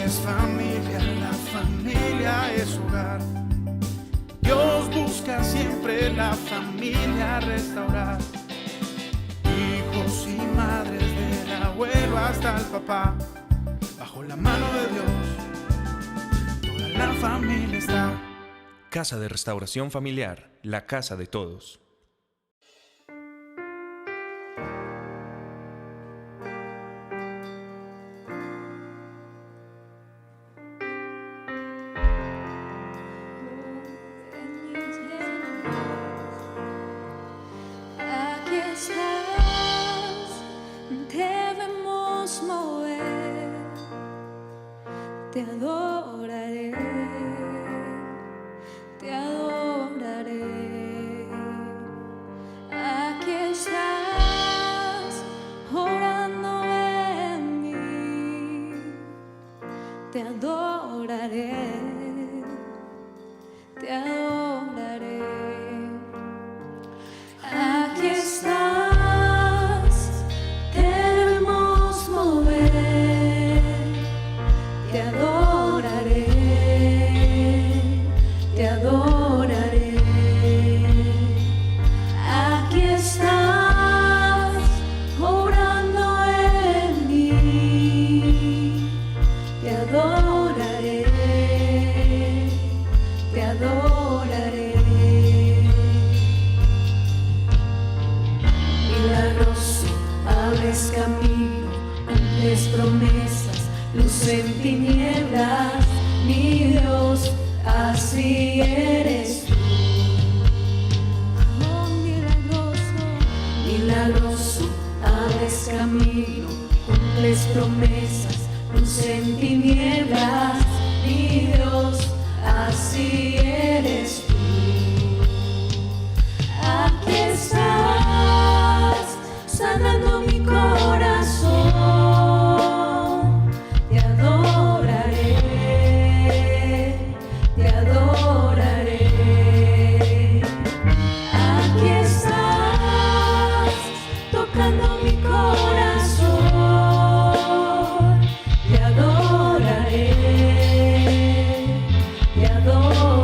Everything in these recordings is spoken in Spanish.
es familia, la familia es hogar. Dios busca siempre la familia restaurar. Hijos y madres, del abuelo hasta el papá, bajo la mano de Dios, toda la familia está. Casa de Restauración Familiar, la casa de todos. Aquí estás, debemos mover, te adoraré, te adoraré. Aquí estás, orando en mí, te adoraré, te adoraré. Aquí estás, debemos mover, te adoraré, te adoraré. Aquí estás, orando en mí, te adoraré, te adoraré. Milagroso, abres camino, cumples promesas, luz en tinieblas, mi Dios, así eres tú. Oh, milagroso, milagroso, abres camino, cumples promesas, luz en tinieblas, mi Dios, así eres tú. Aquí estás, sanando mi corazón, te adoraré, te adoraré. Aquí estás, tocando mi corazón, te adoraré, te adoraré.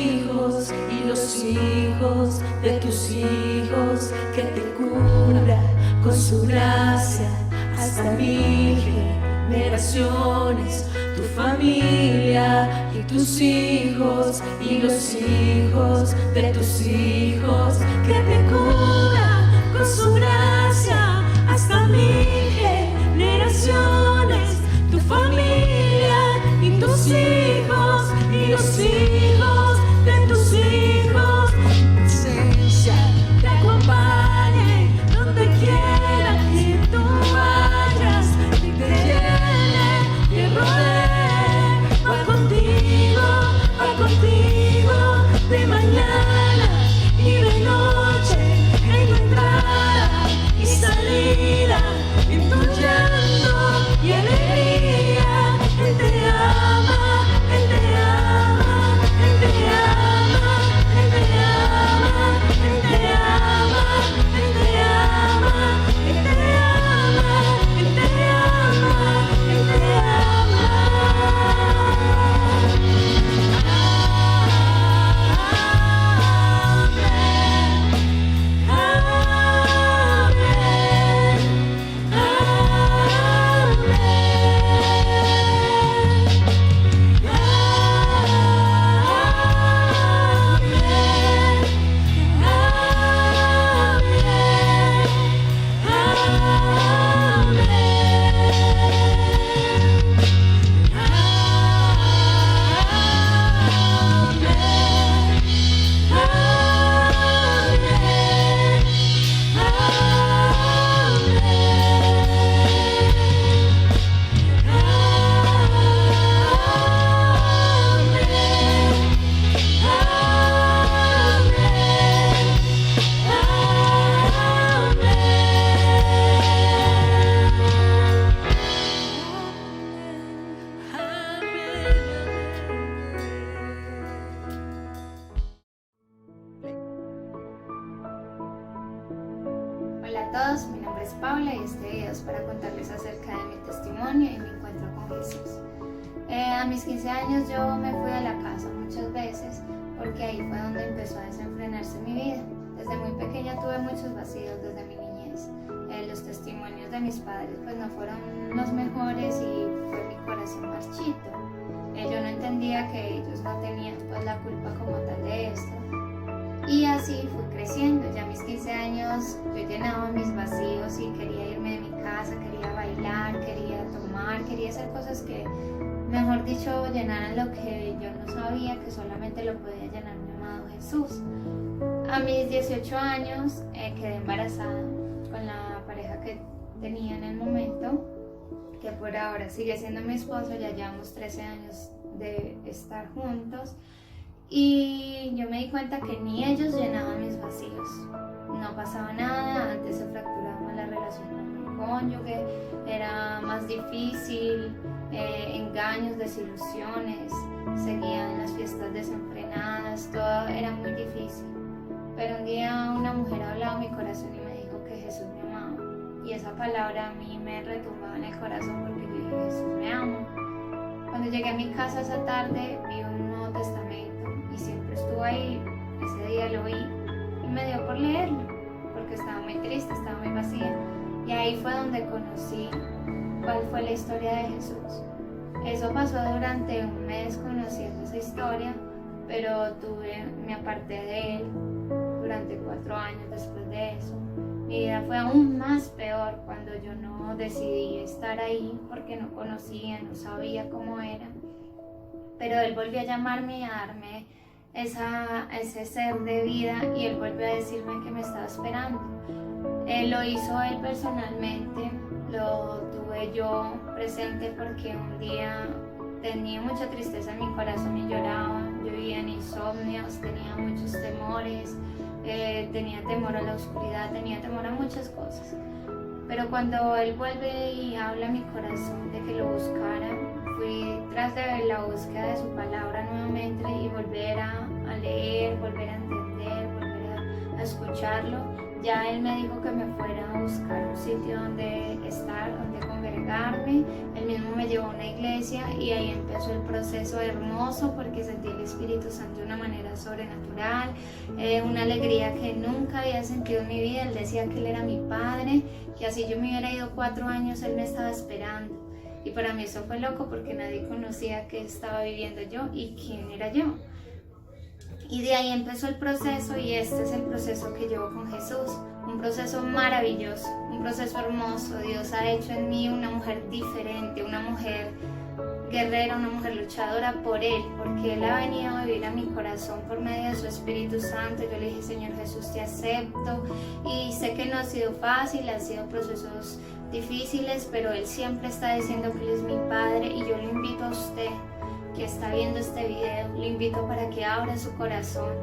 hijos y los hijos de tus hijos, que te cubra con su gracia hasta 1000 generaciones, tu familia y tus hijos y los hijos de tus hijos, que te cubra con su gracia hasta 1000 generaciones, tu familia y tus hijos y los hijos de tus hijos. Presencia te acompañe donde quiera que tú vayas, y te llene y rodee. Va contigo de mañana y de noche, en tu entrada y salida, en tu llanto y alegría. Él te ama, Él te ama, Él te ama, Él te ama, Él te ama, Él te ama, Él te ama, Él te ama, Él te ama. Hola a todos, mi nombre es Paula y este video es para contarles acerca de mi testimonio y mi encuentro con Jesús. A mis 15 años yo me fui de la casa muchas veces porque ahí fue donde empezó a desenfrenarse mi vida. Desde muy pequeña tuve muchos vacíos desde mi niñez. Los testimonios de mis padres pues no fueron los mejores y fue mi corazón marchito. Yo no entendía que ellos no tenían pues la culpa como tal de esto. Y así fui creciendo. Ya a mis 15 años yo llenaba mis vacíos y quería irme de mi casa, quería bailar, quería tomar, quería hacer cosas que, mejor dicho, llenaran lo que yo no sabía que solamente lo podía llenar mi amado Jesús. A mis 18 años quedé embarazada con la pareja que tenía en el momento, que por ahora sigue siendo mi esposo. Ya llevamos 13 años de estar juntos. Y yo me di cuenta que ni ellos llenaban mis vacíos. No pasaba nada, antes se fracturaba más la relación con mi cónyuge, era más difícil, engaños, desilusiones, seguían las fiestas desenfrenadas, todo era muy difícil. Pero un día una mujer hablaba a mi corazón y me dijo que Jesús me amaba. Y esa palabra a mí me retumbaba en el corazón porque yo dije, Jesús me ama. Cuando llegué a mi casa esa tarde vi un Nuevo Testamento y siempre estuvo ahí. Ese día lo vi y me dio por leerlo porque estaba muy triste, estaba muy vacía. Y ahí fue donde conocí cuál fue la historia de Jesús. Eso pasó durante un mes conociendo esa historia, pero me aparté de él durante 4 años después de eso. Mi vida fue aún más peor cuando yo no decidí estar ahí porque no conocía, no sabía cómo era. Pero él volvió a llamarme y a darme ese ser de vida, y él volvió a decirme que me estaba esperando. Lo hizo él personalmente, lo tuve yo presente porque un día tenía mucha tristeza en mi corazón y lloraba. Yo vivía en insomnios, tenía muchos temores, tenía temor a la oscuridad, tenía temor a muchas cosas. Pero cuando él vuelve y habla a mi corazón de que lo buscara, fui tras de la búsqueda de su palabra nuevamente y volver a leer, volver a entender, volver a escucharlo. Ya él me dijo que me fuera a buscar un sitio donde estar, donde congregarme. Él mismo me llevó a una iglesia y ahí empezó el proceso hermoso porque sentí el Espíritu Santo de una manera sobrenatural, una alegría que nunca había sentido en mi vida. Él decía que él era mi padre, que así yo me hubiera ido 4 años, él me estaba esperando. Y para mí eso fue loco porque nadie conocía qué estaba viviendo yo y quién era yo. Y de ahí empezó el proceso y este es el proceso que llevo con Jesús. Un proceso maravilloso, un proceso hermoso. Dios ha hecho en mí una mujer diferente, una mujer guerrera, una mujer luchadora por Él, porque Él ha venido a vivir a mi corazón por medio de su Espíritu Santo. Yo le dije, Señor Jesús, te acepto. Y sé que no ha sido fácil, han sido procesos difíciles, pero Él siempre está diciendo que Él es mi Padre y yo le invito a usted que está viendo este video, le invito para que abra su corazón.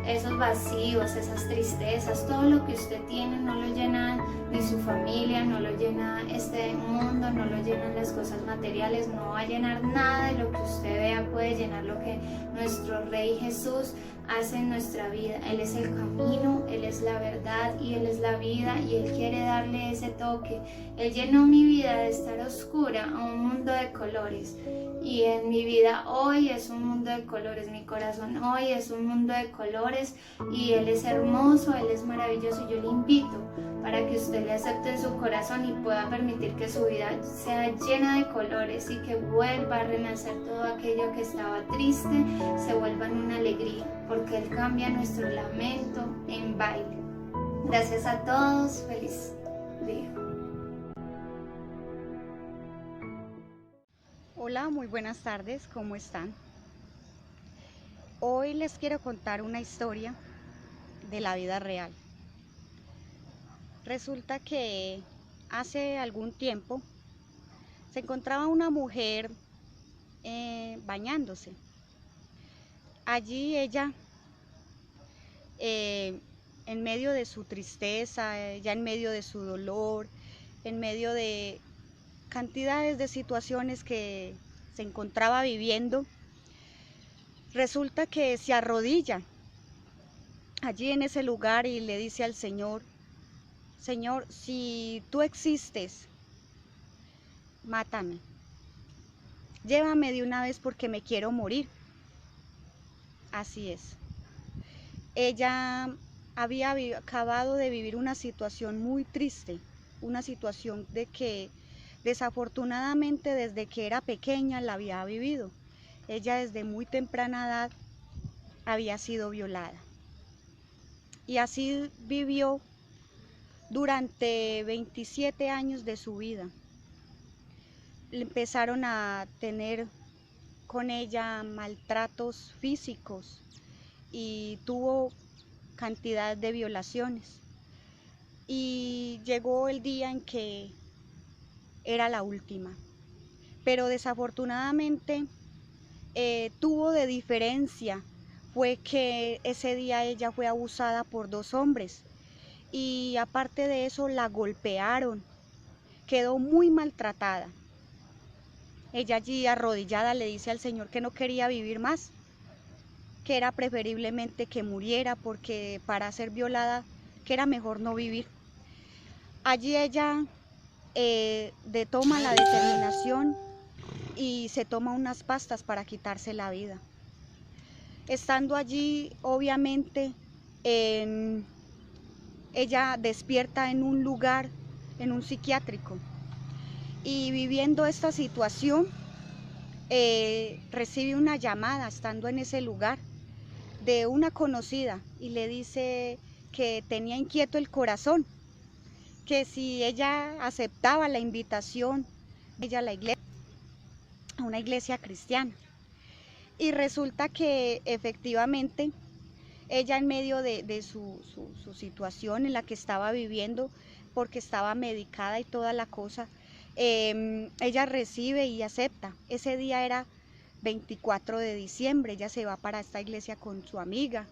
Esos vacíos, esas tristezas, todo lo que usted tiene no lo llena ni su familia, no lo llena este mundo, no lo llenan las cosas materiales, no va a llenar nada de lo que usted vea, puede llenar lo que nuestro Rey Jesús hace en nuestra vida. Él es el camino, Él es la verdad y Él es la vida y Él quiere darle ese toque. Él llenó mi vida de estar oscura a un mundo de colores. Y en mi vida hoy es un mundo de colores, mi corazón hoy es un mundo de colores y Él es hermoso, Él es maravilloso y yo le invito para que usted le acepte en su corazón y pueda permitir que su vida sea llena de colores y que vuelva a renacer todo aquello que estaba triste, se vuelva en una alegría, porque Él cambia nuestro lamento en baile. Gracias a todos, feliz día. Hola, muy buenas tardes, ¿cómo están? Hoy les quiero contar una historia de la vida real. Resulta que hace algún tiempo se encontraba una mujer bañándose. Allí ella, en medio de su tristeza, ya en medio de su dolor, en medio de cantidades de situaciones que se encontraba viviendo, resulta que se arrodilla allí en ese lugar y le dice al Señor: Señor, si tú existes, mátame, llévame de una vez porque me quiero morir. Así es. Ella había acabado de vivir una situación muy triste, una situación de que desafortunadamente desde que era pequeña la había vivido. Ella desde muy temprana edad había sido violada. Y así vivió durante 27 años de su vida. Empezaron a tener con ella maltratos físicos y tuvo cantidad de violaciones. Y llegó el día en que era la última, pero desafortunadamente tuvo de diferencia fue que ese día ella fue abusada por 2 hombres y aparte de eso la golpearon, quedó muy maltratada. Ella allí arrodillada le dice al Señor que no quería vivir más, que era preferiblemente que muriera porque para ser violada que era mejor no vivir. Allí ella toma la determinación y se toma unas pastas para quitarse la vida. Estando allí, obviamente, ella despierta en un lugar, en un psiquiátrico, y viviendo esta situación, recibe una llamada, estando en ese lugar, de una conocida, y le dice que tenía inquieto el corazón, que si ella aceptaba la invitación, ella a la iglesia, a una iglesia cristiana. Y resulta que efectivamente ella en medio de su situación en la que estaba viviendo, porque estaba medicada y toda la cosa, ella recibe y acepta. Ese día era 24 de diciembre, ella se va para esta iglesia con su amiga.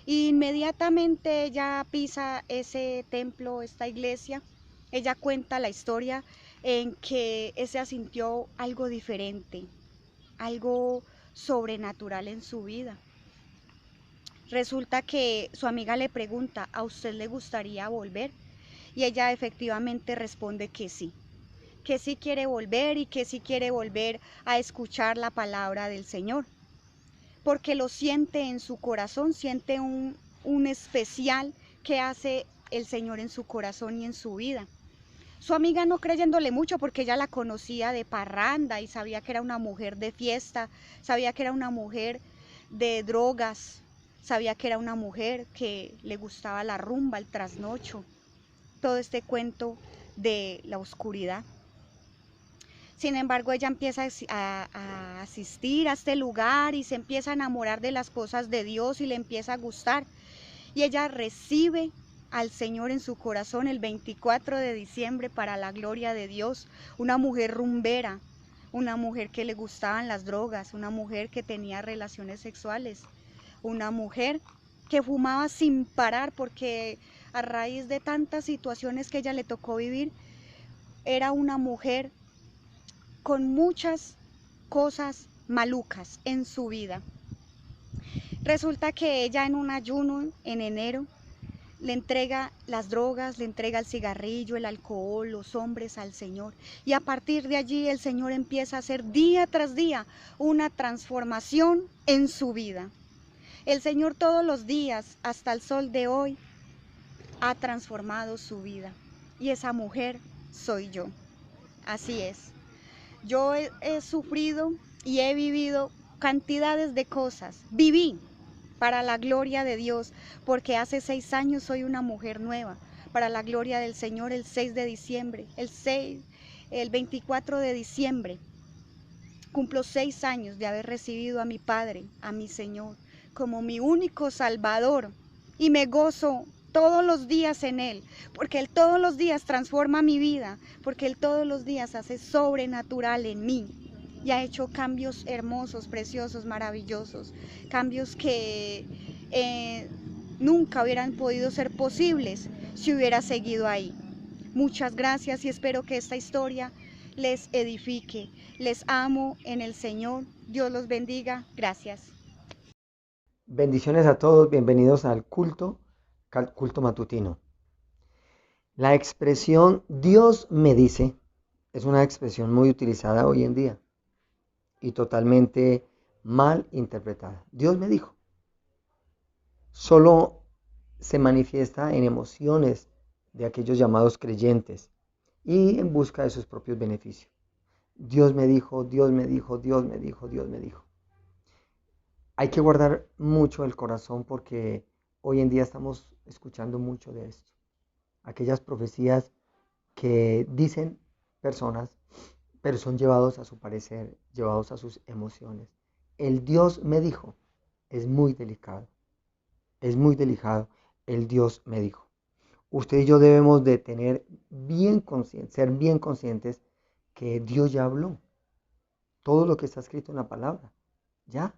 Y inmediatamente ella pisa ese templo, esta iglesia, ella cuenta la historia en que ella sintió algo diferente, algo sobrenatural en su vida. Resulta que su amiga le pregunta, ¿a usted le gustaría volver? Y ella efectivamente responde que sí quiere volver y que sí quiere volver a escuchar la palabra del Señor, porque lo siente en su corazón, siente un especial que hace el Señor en su corazón y en su vida. Su amiga no creyéndole mucho porque ella la conocía de parranda y sabía que era una mujer de fiesta, sabía que era una mujer de drogas, sabía que era una mujer que le gustaba la rumba, el trasnocho, todo este cuento de la oscuridad. Sin embargo, ella empieza a asistir a este lugar y se empieza a enamorar de las cosas de Dios y le empieza a gustar. Y ella recibe al Señor en su corazón el 24 de diciembre para la gloria de Dios. Una mujer rumbera, una mujer que le gustaban las drogas, una mujer que tenía relaciones sexuales, una mujer que fumaba sin parar porque a raíz de tantas situaciones que ella le tocó vivir, era una mujer con muchas cosas malucas en su vida. Resulta que ella en un ayuno en enero le entrega las drogas, le entrega el cigarrillo, el alcohol, los hombres al Señor. Y a partir de allí el Señor empieza a hacer día tras día una transformación en su vida. El Señor todos los días, hasta el sol de hoy, ha transformado su vida. Y esa mujer soy yo. Así es. Yo he sufrido y he vivido cantidades de cosas. Viví para la gloria de Dios, porque hace 6 años soy una mujer nueva. Para la gloria del Señor, el 6 de diciembre, el 24 de diciembre, cumplo 6 años de haber recibido a mi Padre, a mi Señor, como mi único Salvador. Y me gozo todos los días en Él, porque Él todos los días transforma mi vida, porque Él todos los días hace sobrenatural en mí y ha hecho cambios hermosos, preciosos, maravillosos, cambios que nunca hubieran podido ser posibles si hubiera seguido ahí. Muchas gracias y espero que esta historia les edifique. Les amo en el Señor. Dios los bendiga. Gracias. Bendiciones a todos, bienvenidos al culto matutino. La expresión Dios me dice es una expresión muy utilizada hoy en día y totalmente mal interpretada. Dios me dijo. Solo se manifiesta en emociones de aquellos llamados creyentes y en busca de sus propios beneficios. Dios me dijo, Dios me dijo, Dios me dijo, Dios me dijo. Hay que guardar mucho el corazón porque hoy en día estamos escuchando mucho de esto. Aquellas profecías que dicen personas, pero son llevados a su parecer, llevados a sus emociones. El Dios me dijo es muy delicado. Es muy delicado. El Dios me dijo. Usted y yo debemos de tener ser bien conscientes que Dios ya habló. Todo lo que está escrito en la palabra. Ya.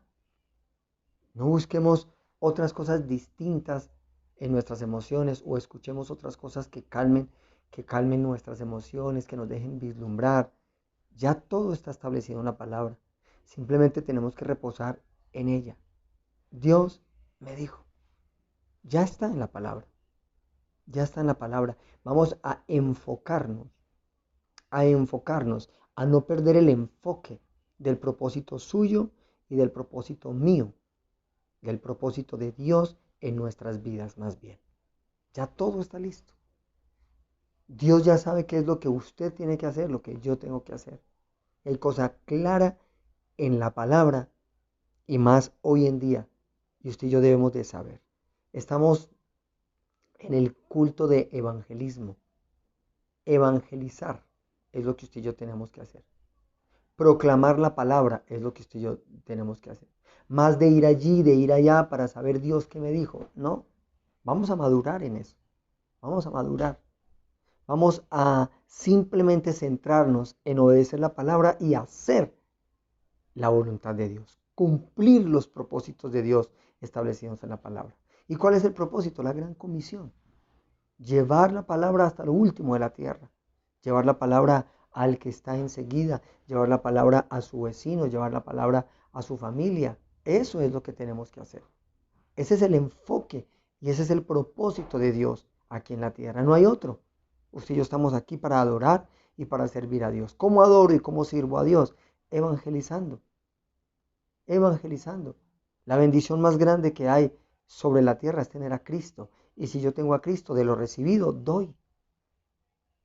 No busquemos otras cosas distintas en nuestras emociones o escuchemos otras cosas que calmen nuestras emociones, que nos dejen vislumbrar. Ya todo está establecido en la palabra. Simplemente tenemos que reposar en ella. Dios me dijo. Ya está en la palabra. Ya está en la palabra. Vamos a enfocarnos, a no perder el enfoque del propósito suyo y del propósito mío, del propósito de Dios en nuestras vidas más bien. Ya todo está listo. Dios ya sabe qué es lo que usted tiene que hacer, lo que yo tengo que hacer. Hay cosa clara en la palabra y más hoy en día. Y usted y yo debemos de saber. Estamos en el culto de evangelismo. Evangelizar es lo que usted y yo tenemos que hacer. Proclamar la palabra es lo que usted y yo tenemos que hacer. Más de ir allí, de ir allá para saber Dios qué me dijo. No, vamos a madurar en eso. Vamos a madurar. Vamos a simplemente centrarnos en obedecer la palabra y hacer la voluntad de Dios. Cumplir los propósitos de Dios establecidos en la palabra. ¿Y cuál es el propósito? La gran comisión. Llevar la palabra hasta lo último de la tierra. Llevar la palabra al que está enseguida. Llevar la palabra a su vecino. Llevar la palabra a su familia. Eso es lo que tenemos que hacer. Ese es el enfoque y ese es el propósito de Dios aquí en la tierra. No hay otro. Usted y yo estamos aquí para adorar y para servir a Dios. ¿Cómo adoro y cómo sirvo a Dios? Evangelizando. Evangelizando. La bendición más grande que hay sobre la tierra es tener a Cristo. Y si yo tengo a Cristo, de lo recibido, doy.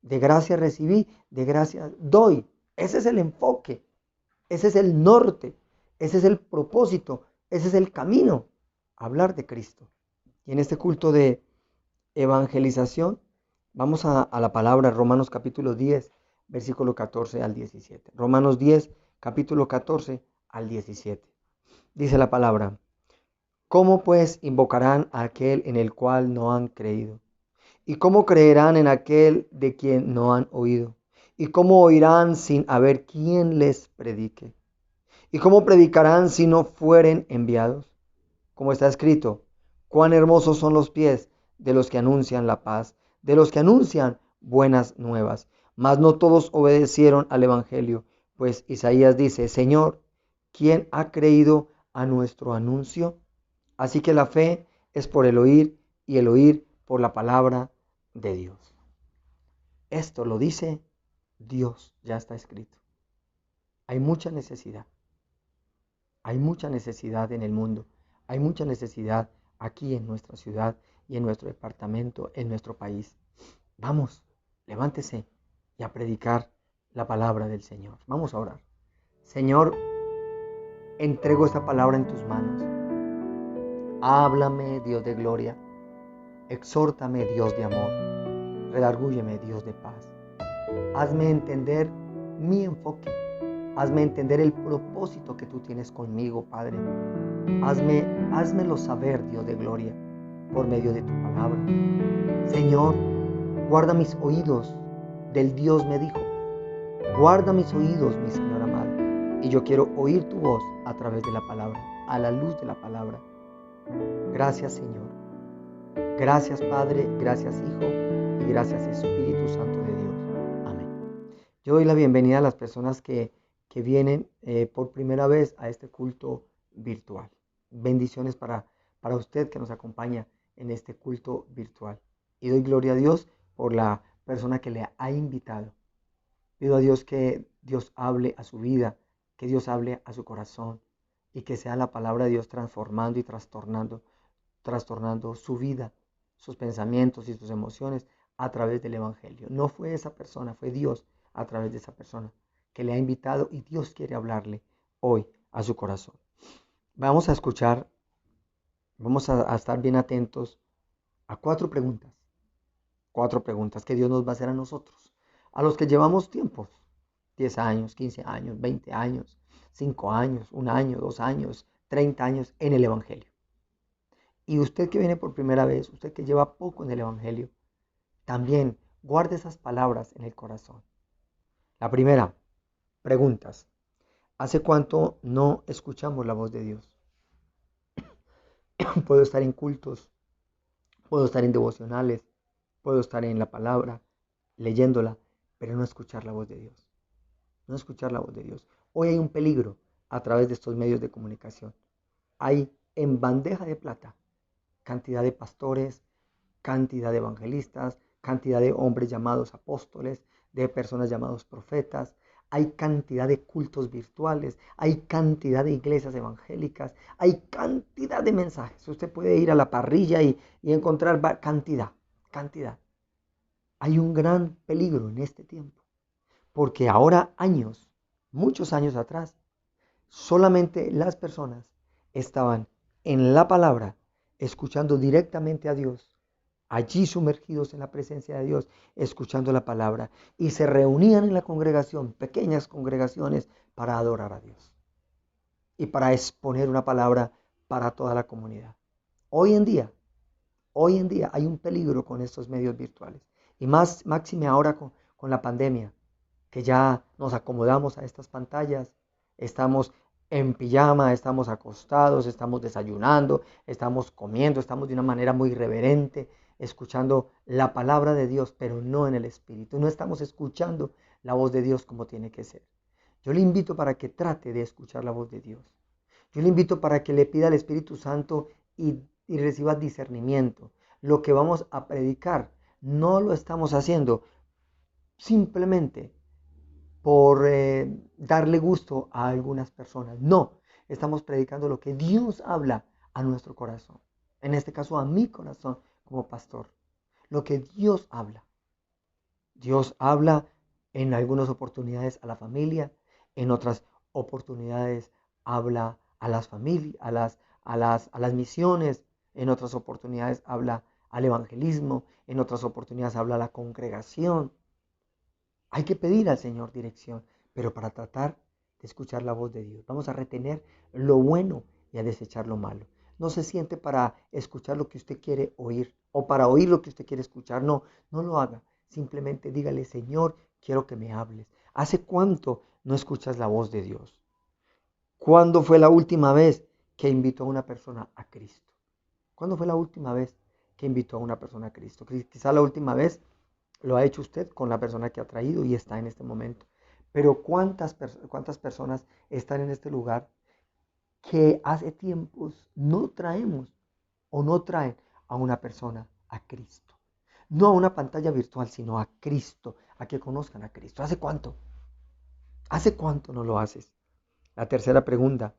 De gracia recibí, de gracia doy. Ese es el enfoque. Ese es el norte. Ese es el propósito. Ese es el camino. Hablar de Cristo. Y en este culto de evangelización, vamos a la palabra Romanos capítulo 10, versículo 14 al 17. Romanos 10, capítulo 14 al 17. Dice la palabra: ¿cómo pues invocarán a aquel en el cual no han creído? ¿Y cómo creerán en aquel de quien no han oído? ¿Y cómo oirán sin haber quien les predique? ¿Y cómo predicarán si no fueren enviados? Como está escrito: cuán hermosos son los pies de los que anuncian la paz, de los que anuncian buenas nuevas. Mas no todos obedecieron al evangelio, pues Isaías dice: Señor, ¿quién ha creído a nuestro anuncio? Así que la fe es por el oír y el oír por la palabra de Dios. Esto lo dice Dios, ya está escrito. Hay mucha necesidad. Hay mucha necesidad en el mundo. Hay mucha necesidad aquí en nuestra ciudad y en nuestro departamento, en nuestro país. Vamos, levántese y a predicar la palabra del Señor. Vamos a orar. Señor, entrego esta palabra en tus manos. Háblame, Dios de gloria. Exhórtame, Dios de amor. Redargúyeme, Dios de paz. Hazme entender mi enfoque. Hazme entender el propósito que tú tienes conmigo, Padre. Házmelo saber, Dios de gloria, por medio de tu palabra. Señor, guarda mis oídos del Dios me dijo. Guarda mis oídos, mi Señor amado. Y yo quiero oír tu voz a través de la palabra, a la luz de la palabra. Gracias, Señor. Gracias, Padre. Gracias, Hijo. Y gracias, Espíritu Santo de Dios. Amén. Yo doy la bienvenida a las personas que vienen por primera vez a este culto virtual. Bendiciones para usted que nos acompaña en este culto virtual. Y doy gloria a Dios por la persona que le ha invitado. Pido a Dios que Dios hable a su vida, que Dios hable a su corazón y que sea la palabra de Dios transformando y trastornando su vida, sus pensamientos y sus emociones a través del Evangelio. No fue esa persona, fue Dios a través de esa persona que le ha invitado y Dios quiere hablarle hoy a su corazón. Vamos a escuchar, vamos a estar bien atentos a cuatro preguntas que Dios nos va a hacer a nosotros, a los que llevamos tiempos, 10 años, 15 años, 20 años, 5 años, 1 año, 2 años, 30 años en el Evangelio. Y usted que viene por primera vez, usted que lleva poco en el Evangelio, también guarde esas palabras en el corazón. La primera, preguntas. ¿Hace cuánto no escuchamos la voz de Dios? Puedo estar en cultos, puedo estar en devocionales, puedo estar en la palabra, leyéndola, pero no escuchar la voz de Dios. No escuchar la voz de Dios. Hoy hay un peligro a través de estos medios de comunicación. Hay en bandeja de plata cantidad de pastores, cantidad de evangelistas, cantidad de hombres llamados apóstoles, de personas llamados profetas. Hay cantidad de cultos virtuales, hay cantidad de iglesias evangélicas, hay cantidad de mensajes. Usted puede ir a la parrilla y encontrar cantidad. Hay un gran peligro en este tiempo, porque ahora muchos años atrás, solamente las personas estaban en la palabra, escuchando directamente a Dios, allí sumergidos en la presencia de Dios, escuchando la palabra, y se reunían en la congregación, pequeñas congregaciones, para adorar a Dios y para exponer una palabra para toda la comunidad. Hoy en día hay un peligro con estos medios virtuales, y máxime ahora con la pandemia, que ya nos acomodamos a estas pantallas, estamos en pijama, estamos acostados, estamos desayunando, estamos comiendo, estamos de una manera muy irreverente, escuchando la palabra de Dios, pero no en el Espíritu. No estamos escuchando la voz de Dios como tiene que ser. Yo le invito para que trate de escuchar la voz de Dios. Yo le invito para que le pida al Espíritu Santo y y recibas discernimiento. Lo que vamos a predicar no lo estamos haciendo simplemente por darle gusto a algunas personas. No, estamos predicando lo que Dios habla a nuestro corazón. En este caso a mi corazón como pastor. Lo que Dios habla. Dios habla en algunas oportunidades a la familia, en otras oportunidades habla a las familias, a las misiones, en otras oportunidades habla al evangelismo, en otras oportunidades habla a la congregación. Hay que pedir al Señor dirección, pero para tratar de escuchar la voz de Dios. Vamos a retener lo bueno y a desechar lo malo. No se siente para escuchar lo que usted quiere oír o para oír lo que usted quiere escuchar. No, no lo haga. Simplemente dígale, Señor, quiero que me hables. ¿Hace cuánto no escuchas la voz de Dios? ¿Cuándo fue la última vez que invitó a una persona a Cristo? ¿Cuándo fue la última vez que invitó a una persona a Cristo? Quizá la última vez lo ha hecho usted con la persona que ha traído y está en este momento. Pero ¿cuántas personas están en este lugar que hace tiempos no traemos o no traen a una persona a Cristo? No a una pantalla virtual, sino a Cristo, a que conozcan a Cristo. ¿Hace cuánto? ¿Hace cuánto no lo haces? La tercera pregunta: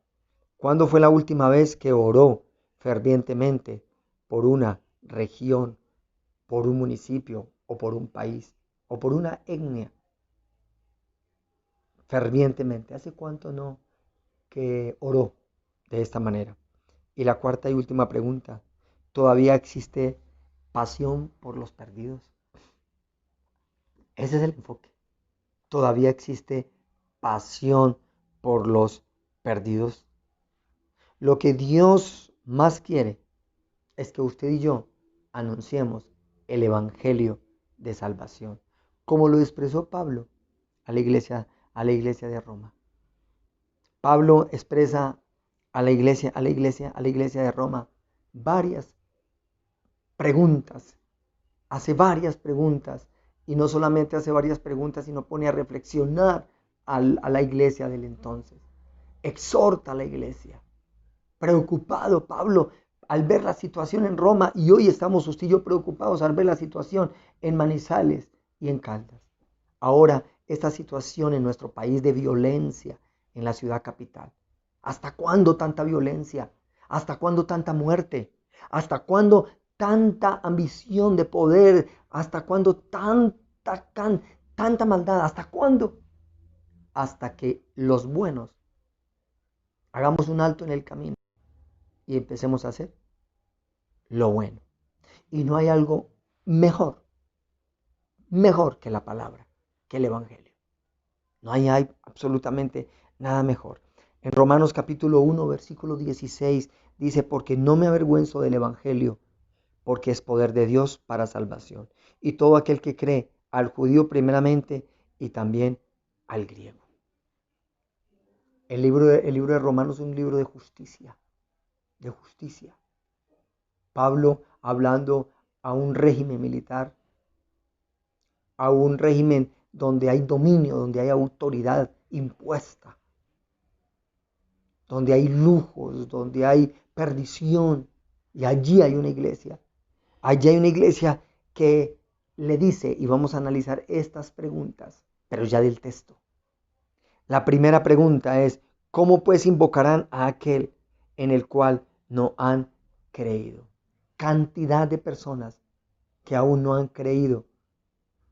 ¿cuándo fue la última vez que oró fervientemente por una región, por un municipio o por un país o por una etnia? Fervientemente. ¿Hace cuánto no que oró de esta manera? Y la cuarta y última pregunta: ¿todavía existe pasión por los perdidos? Ese es el enfoque. ¿Todavía existe pasión por los perdidos? Lo que Dios más quiere es que usted y yo anunciemos el evangelio de salvación, como lo expresó Pablo a la iglesia de Roma. Pablo expresa a la iglesia de Roma varias preguntas, hace varias preguntas, y no solamente hace varias preguntas, sino pone a reflexionar a la iglesia del entonces. Exhorta a la iglesia. Preocupado Pablo al ver la situación en Roma, y hoy estamos usted y yo preocupados al ver la situación en Manizales y en Caldas. Ahora, esta situación en nuestro país de violencia en la ciudad capital. ¿Hasta cuándo tanta violencia? ¿Hasta cuándo tanta muerte? ¿Hasta cuándo tanta ambición de poder? ¿Hasta cuándo tanta maldad? ¿Hasta cuándo? Hasta que los buenos hagamos un alto en el camino y empecemos a hacer lo bueno. Y no hay algo mejor que la palabra, que el evangelio. No hay absolutamente nada mejor. En Romanos capítulo 1, versículo 16 dice: porque no me avergüenzo del evangelio, porque es poder de Dios para salvación. Y todo aquel que cree, al judío primeramente y también al griego. El libro de Romanos es un libro de justicia. De justicia. Pablo hablando a un régimen militar, a un régimen donde hay dominio, donde hay autoridad impuesta, donde hay lujos, donde hay perdición. Y allí hay una iglesia. Allí hay una iglesia que le dice, y vamos a analizar estas preguntas, pero ya del texto. La primera pregunta es: ¿cómo pues invocarán a aquel en el cual no han creído? Cantidad de personas que aún no han creído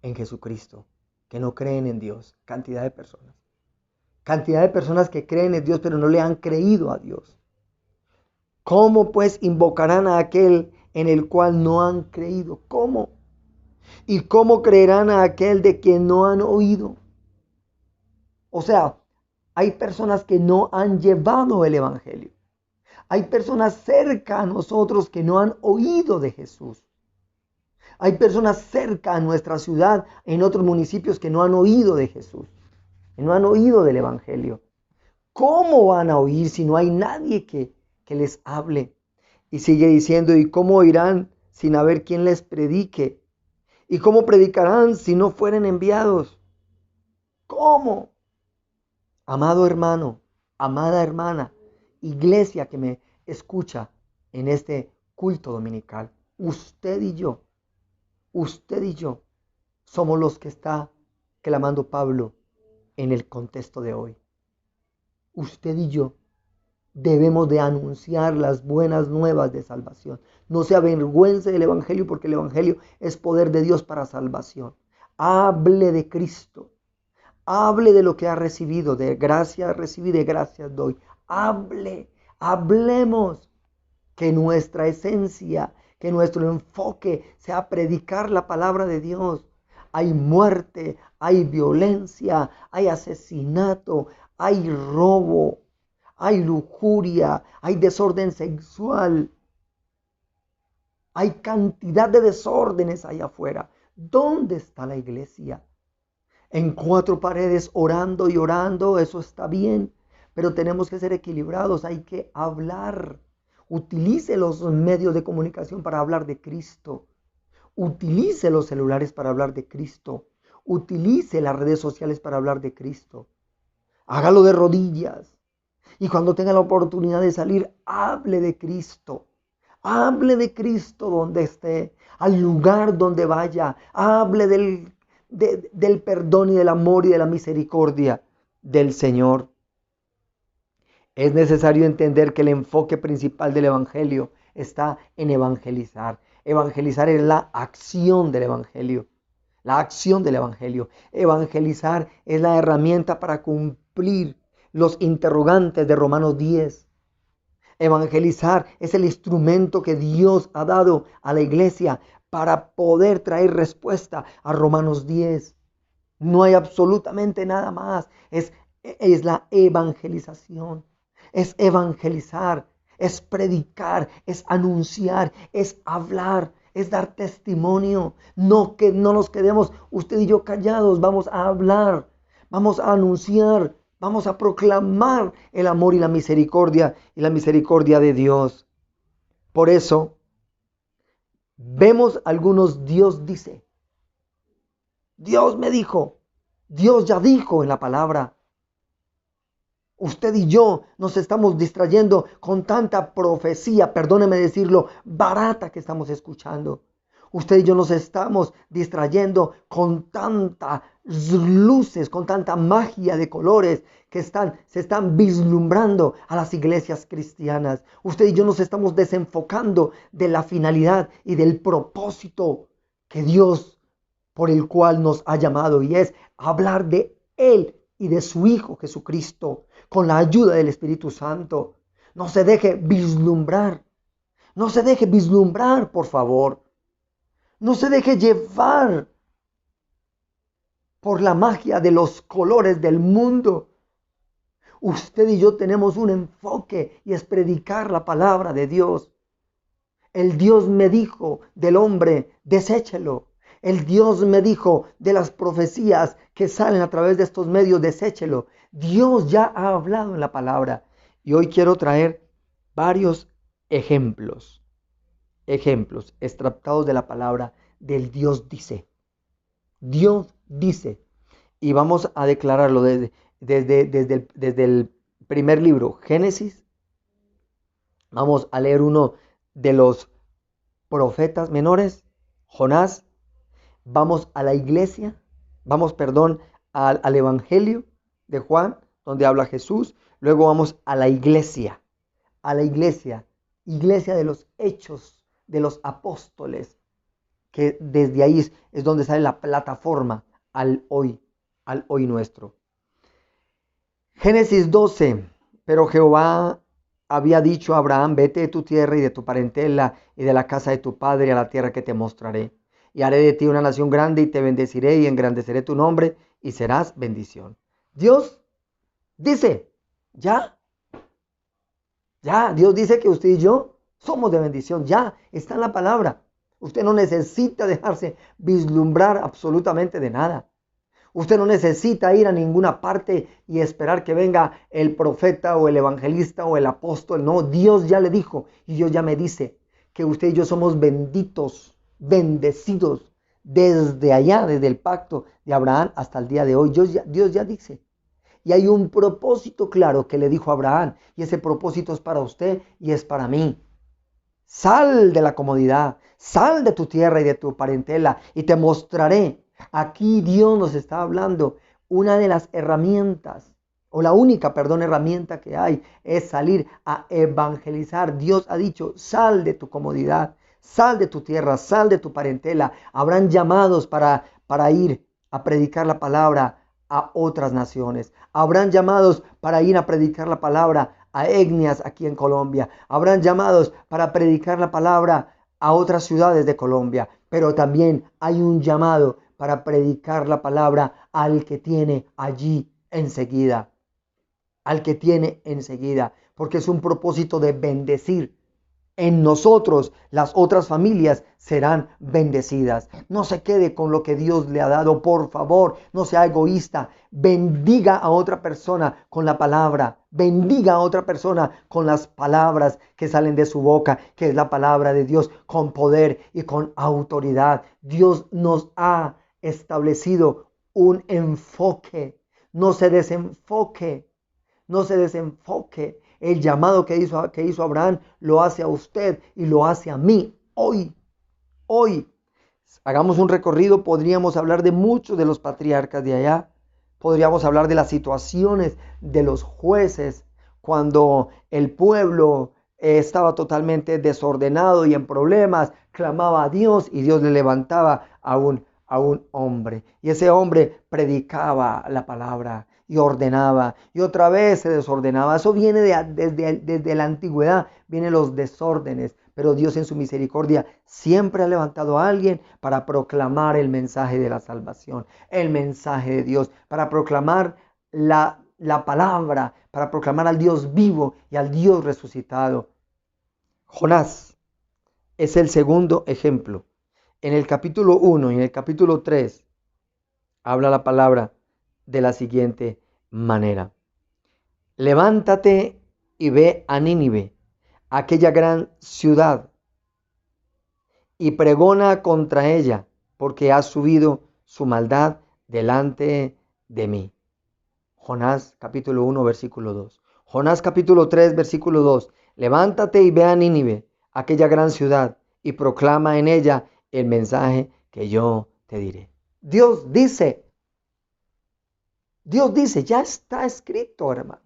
en Jesucristo, que no creen en Dios. Cantidad de personas. Cantidad de personas que creen en Dios, pero no le han creído a Dios. ¿Cómo pues invocarán a aquel en el cual no han creído? ¿Cómo? ¿Y cómo creerán a aquel de quien no han oído? O sea, hay personas que no han llevado el evangelio. Hay personas cerca a nosotros que no han oído de Jesús. Hay personas cerca a nuestra ciudad, en otros municipios, que no han oído de Jesús, que no han oído del evangelio. ¿Cómo van a oír si no hay nadie que les hable? Y sigue diciendo: ¿y cómo oirán sin haber quien les predique? ¿Y cómo predicarán si no fueren enviados? ¿Cómo? Amado hermano, amada hermana, iglesia que me escucha en este culto dominical. Usted y yo somos los que está clamando Pablo en el contexto de hoy. Usted y yo debemos de anunciar las buenas nuevas de salvación. No se avergüence del Evangelio, porque el Evangelio es poder de Dios para salvación. Hable de Cristo. Hable de lo que ha recibido. De gracia recibí, de gracia doy. Hablemos. Que nuestra esencia, que nuestro enfoque sea predicar la palabra de Dios. Hay muerte, hay violencia, hay asesinato, hay robo, hay lujuria, hay desorden sexual. Hay cantidad de desórdenes allá afuera. ¿Dónde está la iglesia? En 4 paredes orando y orando, eso está bien, pero tenemos que ser equilibrados, hay que hablar. Utilice los medios de comunicación para hablar de Cristo. Utilice los celulares para hablar de Cristo. Utilice las redes sociales para hablar de Cristo. Hágalo de rodillas. Y cuando tenga la oportunidad de salir, hable de Cristo. Hable de Cristo donde esté, al lugar donde vaya. Hable del perdón y del amor y de la misericordia del Señor. Es necesario entender que el enfoque principal del Evangelio está en evangelizar. Evangelizar es la acción del Evangelio. La acción del Evangelio. Evangelizar es la herramienta para cumplir los interrogantes de Romanos 10. Evangelizar es el instrumento que Dios ha dado a la iglesia para poder traer respuesta a Romanos 10. No hay absolutamente nada más. Es la evangelización. Es evangelizar, es predicar, es anunciar, es hablar, es dar testimonio. No que no nos quedemos usted y yo callados, vamos a hablar, vamos a anunciar, vamos a proclamar el amor y la misericordia de Dios. Por eso, vemos algunos Dios dice, Dios me dijo, Dios ya dijo en la palabra. Usted y yo nos estamos distrayendo con tanta profecía, perdóneme decirlo, barata que estamos escuchando. Usted y yo nos estamos distrayendo con tantas luces, con tanta magia de colores que se están vislumbrando a las iglesias cristianas. Usted y yo nos estamos desenfocando de la finalidad y del propósito que Dios por el cual nos ha llamado, y es hablar de Él y de su Hijo Jesucristo con la ayuda del Espíritu Santo. No se deje vislumbrar. No se deje vislumbrar, por favor. No se deje llevar por la magia de los colores del mundo. Usted y yo tenemos un enfoque y es predicar la palabra de Dios. El Dios me dijo del hombre, deséchelo. El Dios me dijo de las profecías que salen a través de estos medios, deséchelo. Dios ya ha hablado en la palabra. Y hoy quiero traer varios ejemplos extractados de la palabra del Dios dice. Dios dice. Y vamos a declararlo desde el primer libro, Génesis. Vamos a leer uno de los profetas menores, Jonás. Vamos a la iglesia, al Evangelio de Juan, donde habla Jesús. Luego vamos a la iglesia de los hechos de los apóstoles, que desde ahí es donde sale la plataforma al hoy nuestro. Génesis 12, pero Jehová había dicho a Abraham, vete de tu tierra y de tu parentela y de la casa de tu padre a la tierra que te mostraré. Y haré de ti una nación grande y te bendeciré y engrandeceré tu nombre y serás bendición. Dios dice, ya, Dios dice que usted y yo somos de bendición, ya, está en la palabra. Usted no necesita dejarse vislumbrar absolutamente de nada. Usted no necesita ir a ninguna parte y esperar que venga el profeta o el evangelista o el apóstol. No, Dios ya le dijo y Dios ya me dice que usted y yo somos benditos, bendecidos desde allá, desde el pacto de Abraham hasta el día de hoy. Dios ya dice. Y hay un propósito claro que le dijo a Abraham, y ese propósito es para usted y es para mí. Sal de la comodidad, sal de tu tierra y de tu parentela y te mostraré. Aquí Dios nos está hablando. Una de las herramientas, o la única, herramienta que hay es salir a evangelizar. Dios ha dicho, sal de tu comodidad, sal de tu tierra, sal de tu parentela. Habrán llamados para ir a predicar la palabra a otras naciones. Habrán llamados para ir a predicar la palabra a etnias aquí en Colombia. Habrán llamados para predicar la palabra a otras ciudades de Colombia. Pero también hay un llamado para predicar la palabra al que tiene allí enseguida. Al que tiene enseguida. Porque es un propósito de bendecir. En nosotros las otras familias serán bendecidas. No se quede con lo que Dios le ha dado, por favor. No sea egoísta. Bendiga a otra persona con la palabra. Bendiga a otra persona con las palabras que salen de su boca, que es la palabra de Dios, con poder y con autoridad. Dios nos ha establecido un enfoque. No se desenfoque. No se desenfoque. El llamado que hizo Abraham lo hace a usted y lo hace a mí hoy. Hagamos un recorrido, podríamos hablar de muchos de los patriarcas de allá. Podríamos hablar de las situaciones de los jueces cuando el pueblo estaba totalmente desordenado y en problemas, clamaba a Dios y Dios le levantaba a un hombre. Y ese hombre predicaba la palabra y ordenaba y otra vez se desordenaba. Eso viene desde la antigüedad, vienen los desórdenes. Pero Dios en su misericordia siempre ha levantado a alguien para proclamar el mensaje de la salvación, el mensaje de Dios, para proclamar la palabra, para proclamar al Dios vivo y al Dios resucitado. Jonás es el segundo ejemplo. En el capítulo 1 y en el capítulo 3 habla la palabra de la siguiente manera. Levántate y ve a Nínive, aquella gran ciudad, y pregona contra ella, porque ha subido su maldad delante de mí. Jonás capítulo 1 versículo 2. Jonás capítulo 3 versículo 2. Levántate y ve a Nínive, aquella gran ciudad, y proclama en ella el mensaje que yo te diré. Dios dice, ya está escrito, hermano.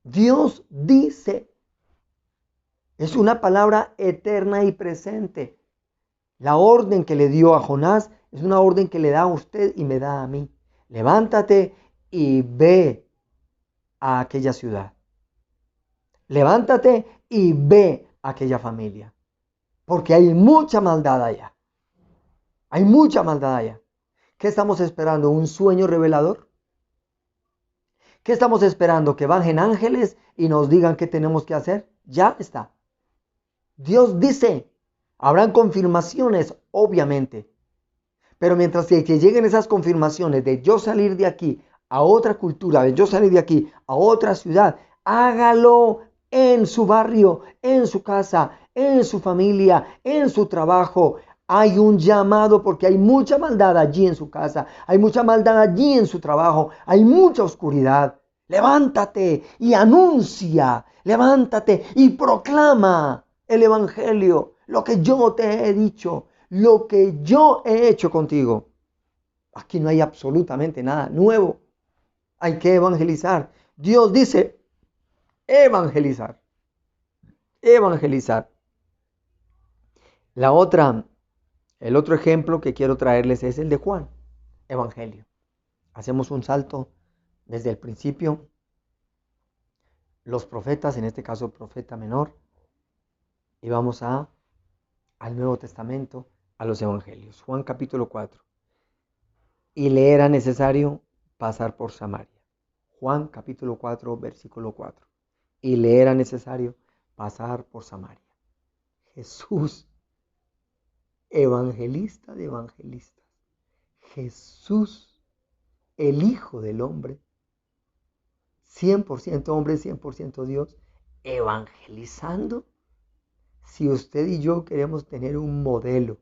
Dios dice. Es una palabra eterna y presente. La orden que le dio a Jonás es una orden que le da a usted y me da a mí. Levántate y ve a aquella ciudad. Levántate y ve a aquella familia. Porque hay mucha maldad allá. Hay mucha maldad allá. ¿Qué estamos esperando? ¿Un sueño revelador? ¿Qué estamos esperando? ¿Que bajen ángeles y nos digan qué tenemos que hacer? Ya está. Dios dice, habrán confirmaciones, obviamente. Pero mientras que lleguen esas confirmaciones de yo salir de aquí a otra cultura, de yo salir de aquí a otra ciudad, hágalo en su barrio, en su casa, en su familia, en su trabajo. Hay un llamado porque hay mucha maldad allí en su casa, hay mucha maldad allí en su trabajo, hay mucha oscuridad. Levántate y anuncia, levántate y proclama el evangelio, lo que yo te he dicho, lo que yo he hecho contigo. Aquí no hay absolutamente nada nuevo. Hay que evangelizar. Dios dice evangelizar. Evangelizar. El otro ejemplo que quiero traerles es el de Juan, Evangelio. Hacemos un salto desde el principio. Los profetas, en este caso el profeta menor, y vamos al Nuevo Testamento, a los Evangelios. Juan capítulo 4. Y le era necesario pasar por Samaria. Juan capítulo 4, versículo 4. Y le era necesario pasar por Samaria. Jesús, evangelista de evangelistas. Jesús, el Hijo del Hombre, 100% hombre, 100% Dios, evangelizando. Si usted y yo queremos tener un modelo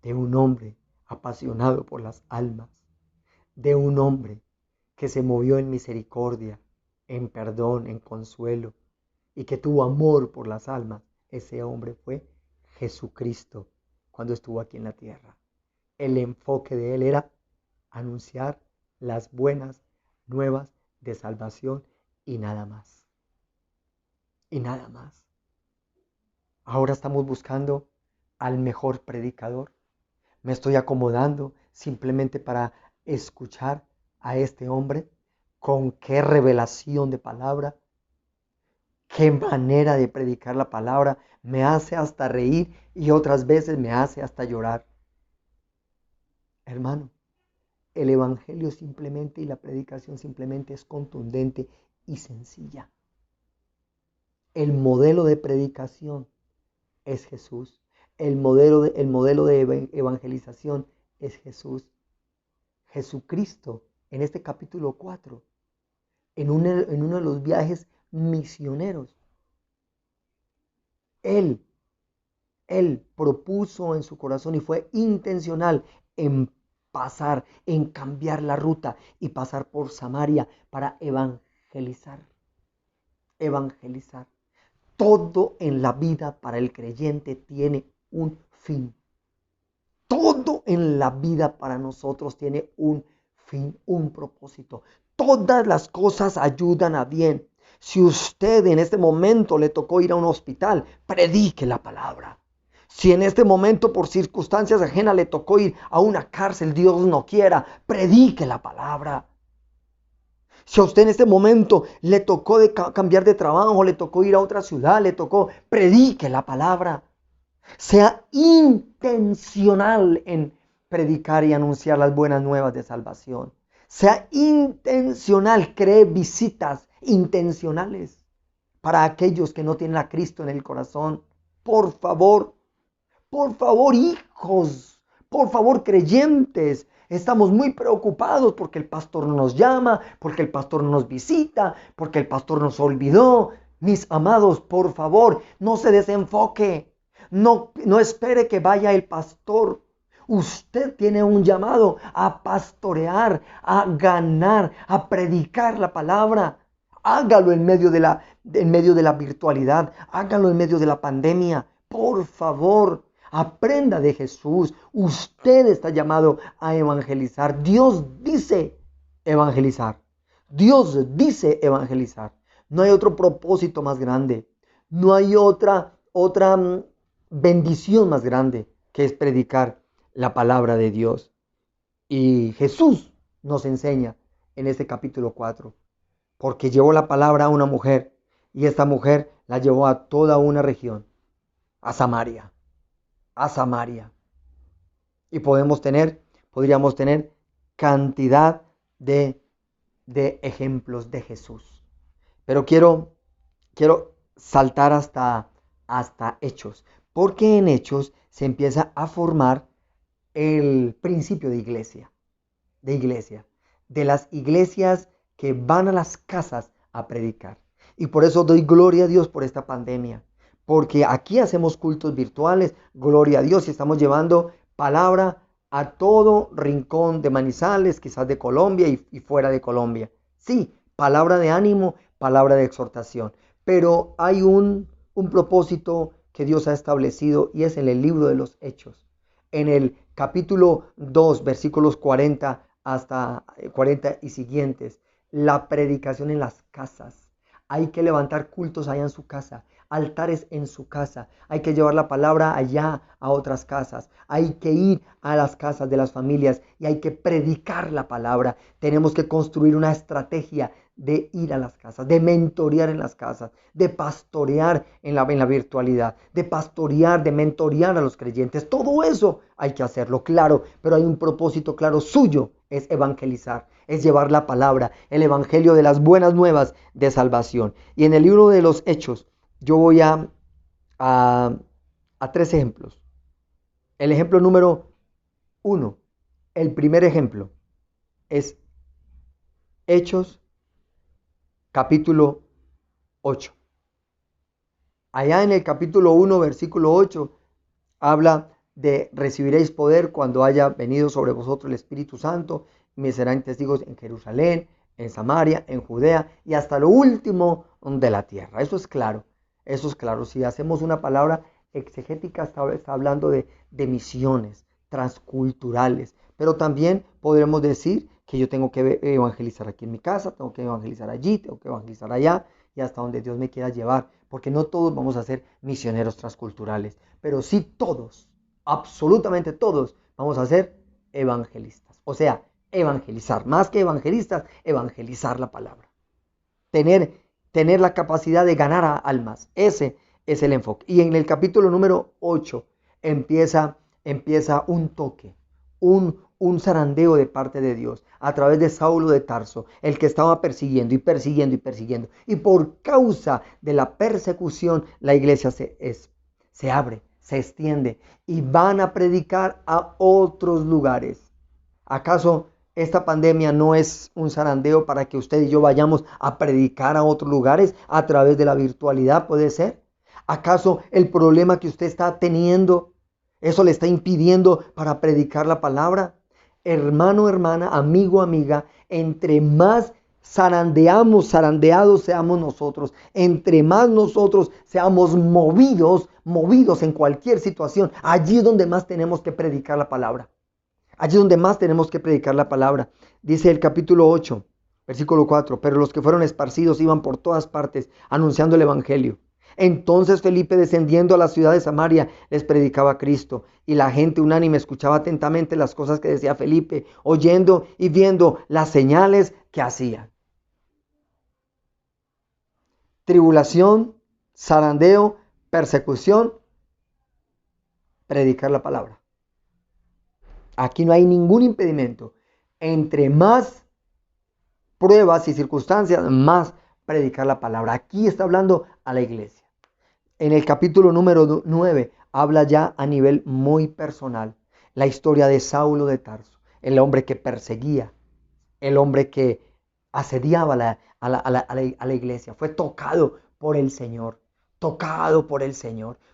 de un hombre apasionado por las almas, de un hombre que se movió en misericordia, en perdón, en consuelo, y que tuvo amor por las almas, ese hombre fue Jesucristo cuando estuvo aquí en la tierra. El enfoque de él era anunciar las buenas nuevas de salvación y nada más. Y nada más. Ahora estamos buscando al mejor predicador. Me estoy acomodando simplemente para escuchar a este hombre. Con qué revelación de palabra, qué manera de predicar la palabra. Me hace hasta reír y otras veces me hace hasta llorar. Hermano, el evangelio simplemente y la predicación simplemente es contundente y sencilla. El modelo de predicación es Jesús. El modelo de evangelización es Jesús. Jesucristo, en este capítulo 4, en uno de los viajes misioneros, Él propuso en su corazón y fue intencional en pasar, en cambiar la ruta y pasar por Samaria para evangelizar. Evangelizar. Todo en la vida para el creyente tiene un fin. Todo en la vida para nosotros tiene un fin, un propósito. Todas las cosas ayudan a bien. Si usted en este momento le tocó ir a un hospital, predique la palabra. Si en este momento por circunstancias ajenas le tocó ir a una cárcel, Dios no quiera, predique la palabra. Si a usted en este momento le tocó cambiar de trabajo, le tocó ir a otra ciudad, predique la palabra. Sea intencional en predicar y anunciar las buenas nuevas de salvación. Sea intencional, cree visitas intencionales para aquellos que no tienen a Cristo en el corazón. Por favor, hijos, por favor, creyentes. Estamos muy preocupados porque el pastor no nos llama, porque el pastor no nos visita, porque el pastor nos olvidó. Mis amados, por favor, no se desenfoque. No espere que vaya el pastor. Usted tiene un llamado a pastorear, a ganar, a predicar la palabra. Hágalo en medio de la virtualidad. Hágalo en medio de la pandemia. Por favor, aprenda de Jesús. Usted está llamado a evangelizar. Dios dice evangelizar. Dios dice evangelizar. No hay otro propósito más grande. No hay otra bendición más grande que es predicar la palabra de Dios. Y Jesús nos enseña en este capítulo 4, porque llevó la palabra a una mujer y esta mujer la llevó a toda una región, a Samaria. Y podríamos tener cantidad de ejemplos de Jesús. Pero quiero saltar hasta Hechos, porque en Hechos se empieza a formar el principio de iglesia, de las iglesias que van a las casas a predicar. Y por eso doy gloria a Dios por esta pandemia, porque aquí hacemos cultos virtuales, gloria a Dios, y estamos llevando palabra a todo rincón de Manizales, quizás de Colombia y fuera de Colombia. Sí, palabra de ánimo, palabra de exhortación, pero hay un propósito que Dios ha establecido y es en el libro de los Hechos. En el capítulo 2, versículos 40 hasta 40 y siguientes, la predicación en las casas. Hay que levantar cultos allá en su casa, altares en su casa. Hay que llevar la palabra allá a otras casas. Hay que ir a las casas de las familias y hay que predicar la palabra. Tenemos que construir una estrategia de ir a las casas, de mentorear en las casas, de pastorear en la virtualidad, de mentorear a los creyentes. Todo eso hay que hacerlo, claro, pero hay un propósito claro suyo, es evangelizar, es llevar la palabra, el evangelio de las buenas nuevas de salvación. Y en el libro de los Hechos, yo voy a 3 ejemplos. El ejemplo número 1, el primer ejemplo es Hechos capítulo 8. Allá en el capítulo 1, versículo 8, habla de recibiréis poder cuando haya venido sobre vosotros el Espíritu Santo, me serán testigos en Jerusalén, en Samaria, en Judea y hasta lo último de la tierra. Eso es claro, eso es claro. Si hacemos una palabra exegética, está hablando de misiones transculturales, pero también podremos decir que yo tengo que evangelizar aquí en mi casa, tengo que evangelizar allí, tengo que evangelizar allá y hasta donde Dios me quiera llevar, porque no todos vamos a ser misioneros transculturales, pero sí todos, absolutamente todos, vamos a ser evangelistas. O sea, evangelizar, más que evangelistas, evangelizar la palabra. Tener la capacidad de ganar a almas, ese es el enfoque. Y en el capítulo número 8 empieza un toque, un zarandeo de parte de Dios a través de Saulo de Tarso, el que estaba persiguiendo y persiguiendo y persiguiendo. Y por causa de la persecución, la iglesia se abre, se extiende y van a predicar a otros lugares. ¿Acaso esta pandemia no es un zarandeo para que usted y yo vayamos a predicar a otros lugares a través de la virtualidad? ¿Puede ser? ¿Acaso el problema que usted está teniendo, eso le está impidiendo para predicar la palabra? Hermano, hermana, amigo, amiga, entre más zarandeados seamos nosotros, entre más nosotros seamos movidos en cualquier situación, allí es donde más tenemos que predicar la palabra. Allí es donde más tenemos que predicar la palabra. Dice el capítulo 8, versículo 4, pero los que fueron esparcidos iban por todas partes anunciando el evangelio. Entonces Felipe, descendiendo a la ciudad de Samaria, les predicaba a Cristo, y la gente unánime escuchaba atentamente las cosas que decía Felipe, oyendo y viendo las señales que hacía. Tribulación, zarandeo, persecución, predicar la palabra. Aquí no hay ningún impedimento. Entre más pruebas y circunstancias, más predicar la palabra. Aquí está hablando a la iglesia. En el capítulo número 9 habla ya a nivel muy personal la historia de Saulo de Tarso, el hombre que perseguía, el hombre que asediaba a la iglesia. Fue tocado por el Señor,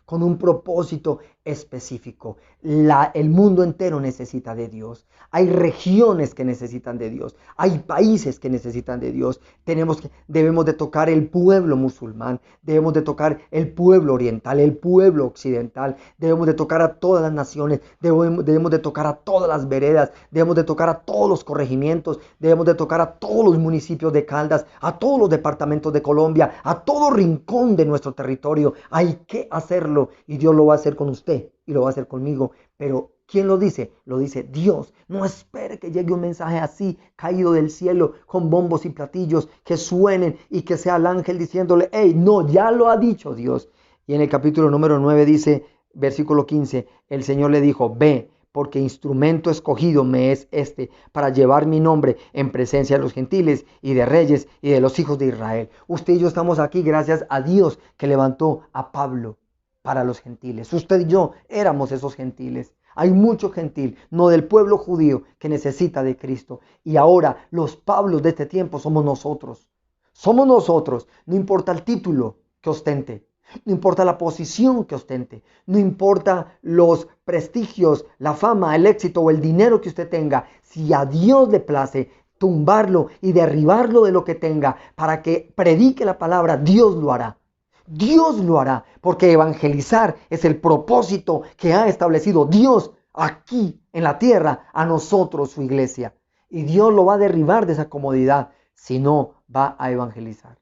con un propósito específico. El mundo entero necesita de Dios. Hay regiones que necesitan de Dios. Hay países que necesitan de Dios. Debemos de tocar el pueblo musulmán. Debemos de tocar el pueblo oriental, el pueblo occidental. Debemos de tocar a todas las naciones. Debemos de tocar a todas las veredas. Debemos de tocar a todos los corregimientos. Debemos de tocar a todos los municipios de Caldas, a todos los departamentos de Colombia, a todo rincón de nuestro territorio. Hay que hacerlo y Dios lo va a hacer con usted y lo va a hacer conmigo. Pero ¿quién lo dice? Lo dice Dios. No espere que llegue un mensaje así, caído del cielo, con bombos y platillos, que suenen y que sea el ángel diciéndole, hey, no, ya lo ha dicho Dios. Y en el capítulo número 9 dice, versículo 15, el Señor le dijo, ve, porque instrumento escogido me es este, para llevar mi nombre en presencia de los gentiles y de reyes y de los hijos de Israel. Usted y yo estamos aquí gracias a Dios que levantó a Pablo para los gentiles. Usted y yo éramos esos gentiles. Hay mucho gentil, no del pueblo judío, que necesita de Cristo. Y ahora los Pablos de este tiempo somos nosotros. Somos nosotros. No importa el título que ostente. No importa la posición que ostente. No importa los prestigios, la fama, el éxito o el dinero que usted tenga. Si a Dios le place tumbarlo y derribarlo de lo que tenga para que predique la palabra, Dios lo hará. Dios lo hará, porque evangelizar es el propósito que ha establecido Dios aquí en la tierra a nosotros, su iglesia. Y Dios lo va a derribar de esa comodidad si no va a evangelizar.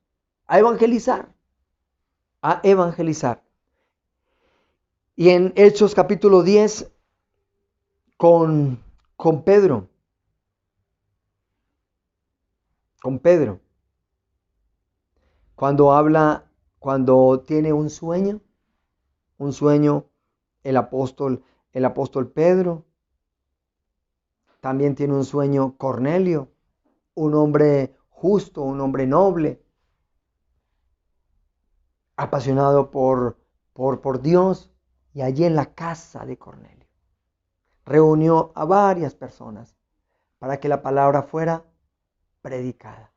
A evangelizar. A evangelizar. Y en Hechos capítulo 10 con Pedro. Cuando tiene un sueño el apóstol Pedro, también tiene un sueño Cornelio, un hombre justo, un hombre noble, apasionado por Dios, y allí en la casa de Cornelio reunió a varias personas para que la palabra fuera predicada.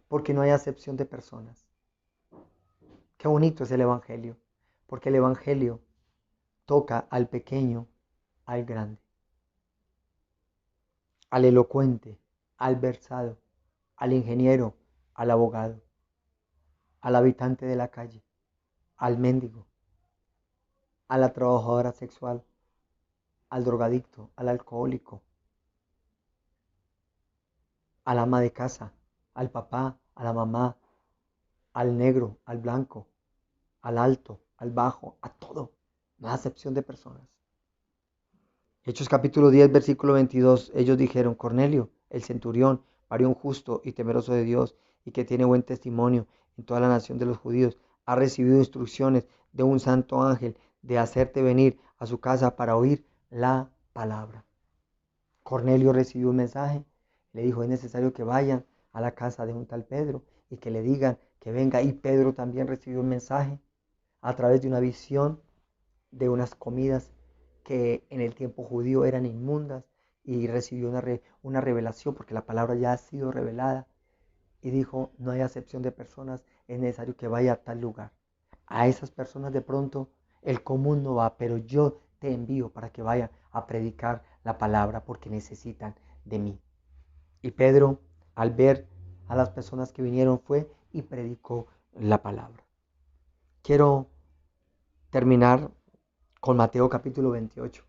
Porque no hay acepción de personas. Qué bonito es el evangelio, porque el evangelio toca al pequeño, al grande. al elocuente, al versado, al ingeniero, al abogado, al habitante de la calle, al mendigo, a la trabajadora sexual, al drogadicto, al alcohólico, al ama de casa, al papá, a la mamá, al negro, al blanco, al alto, al bajo, a todo, no hay acepción de personas. Hechos capítulo 10, versículo 22, ellos dijeron: Cornelio, el centurión, varón justo y temeroso de Dios, y que tiene buen testimonio en toda la nación de los judíos, ha recibido instrucciones de un santo ángel de hacerte venir a su casa para oír la palabra. Cornelio recibió un mensaje, le dijo: es necesario que vayan a la casa de un tal Pedro y que le digan que venga. Y Pedro también recibió un mensaje a través de una visión de unas comidas que en el tiempo judío eran inmundas, y recibió una revelación porque la palabra ya ha sido revelada, y dijo: no hay acepción de personas, es necesario que vaya a tal lugar. A esas personas de pronto el común no va, pero yo te envío para que vaya a predicar la palabra porque necesitan de mí. Y Pedro, al ver a las personas que vinieron, fue y predicó la palabra. Quiero terminar con Mateo capítulo 28,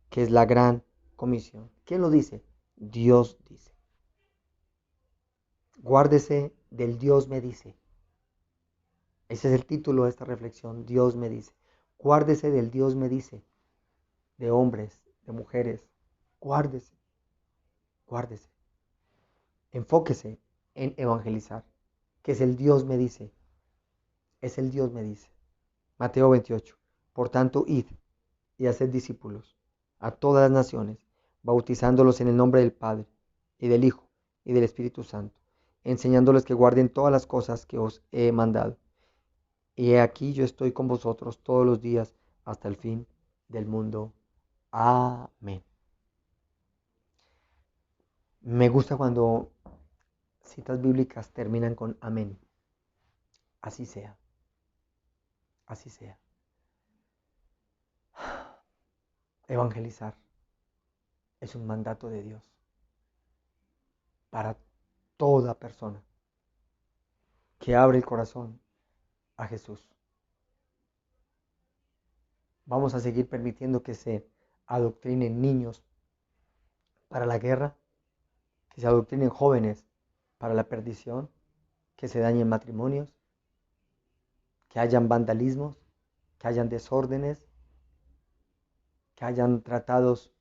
que es la gran comisión. ¿Quién lo dice? Dios dice. Guárdese del Dios me dice. Ese es el título de esta reflexión, Dios me dice. Guárdese del Dios me dice, de hombres, de mujeres. Guárdese, guárdese. Enfóquese en evangelizar, que es el Dios me dice. Es el Dios me dice. Mateo 28. Por tanto, id y haced discípulos a todas las naciones, bautizándolos en el nombre del Padre, y del Hijo, y del Espíritu Santo, enseñándoles que guarden todas las cosas que os he mandado. Y he aquí yo estoy con vosotros todos los días hasta el fin del mundo. Amén. Me gusta cuando citas bíblicas terminan con amén. Así sea. Así sea. Evangelizar es un mandato de Dios para toda persona que abre el corazón a Jesús. Vamos a seguir permitiendo que se adoctrinen niños para la guerra, que se adoctrinen jóvenes para la perdición, que se dañen matrimonios, que hayan vandalismos, que hayan desórdenes, que hayan tratados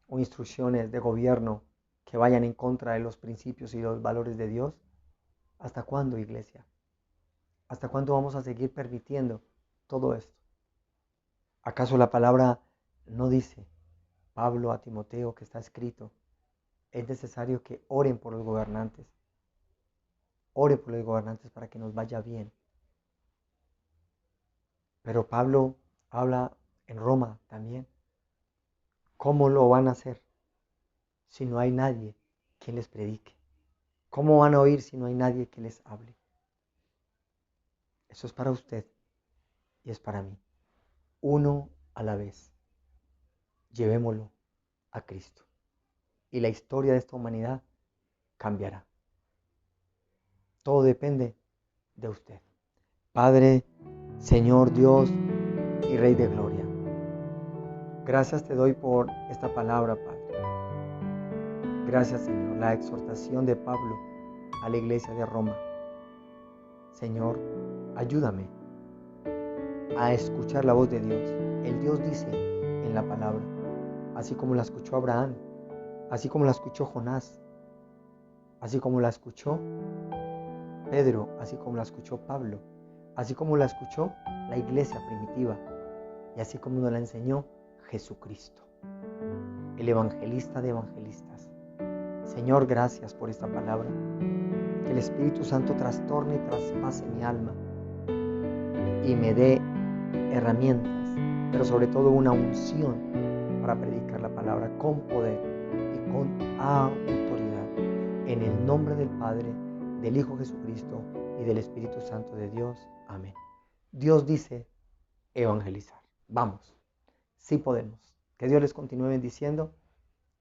o instrucciones de gobierno que vayan en contra de los principios y los valores de Dios. ¿Hasta cuándo, iglesia? ¿Hasta cuándo vamos a seguir permitiendo todo esto? ¿Acaso la palabra no dice, Pablo a Timoteo, que está escrito, es necesario que oren por los gobernantes? Ore por los gobernantes para que nos vaya bien. Pero Pablo habla en Roma también. ¿Cómo lo van a hacer si no hay nadie que les predique? ¿Cómo van a oír si no hay nadie que les hable? Eso es para usted y es para mí. Uno a la vez. Llevémoslo a Cristo. Y la historia de esta humanidad cambiará. Todo depende de usted. Padre, Señor Dios y Rey de Gloria, gracias te doy por esta palabra, Padre. Gracias, Señor, la exhortación de Pablo a la iglesia de Roma. Señor, ayúdame a escuchar la voz de Dios. El Dios dice en la palabra, así como la escuchó Abraham, así como la escuchó Jonás, así como la escuchó Pedro, así como la escuchó Pablo, así como la escuchó la iglesia primitiva, y así como nos la enseñó Jesucristo, el evangelista de evangelistas. Señor, gracias por esta palabra. Que el Espíritu Santo trastorne y traspase mi alma y me dé herramientas, pero sobre todo una unción para predicar la palabra con poder y con autoridad. En el nombre del Padre, del Hijo Jesucristo y del Espíritu Santo de Dios. Amén. Dios dice evangelizar. Vamos, sí podemos. Que Dios les continúe bendiciendo.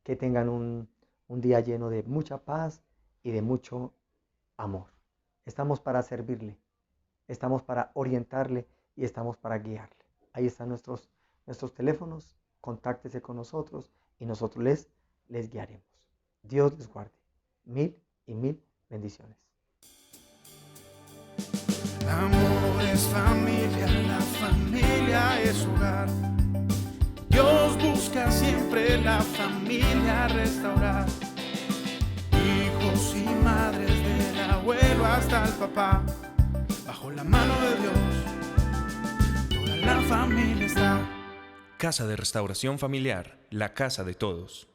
Que tengan un un día lleno de mucha paz y de mucho amor. Estamos para servirle, estamos para orientarle y estamos para guiarle. Ahí están nuestros teléfonos, contáctese con nosotros y nosotros les guiaremos. Dios les guarde. Mil y mil bendiciones. Amor es familia, la familia es hogar. Dios busca siempre la familia restaurar. Hijos y madres, del abuelo hasta el papá, bajo la mano de Dios, toda la familia está. Casa de Restauración Familiar, la casa de todos.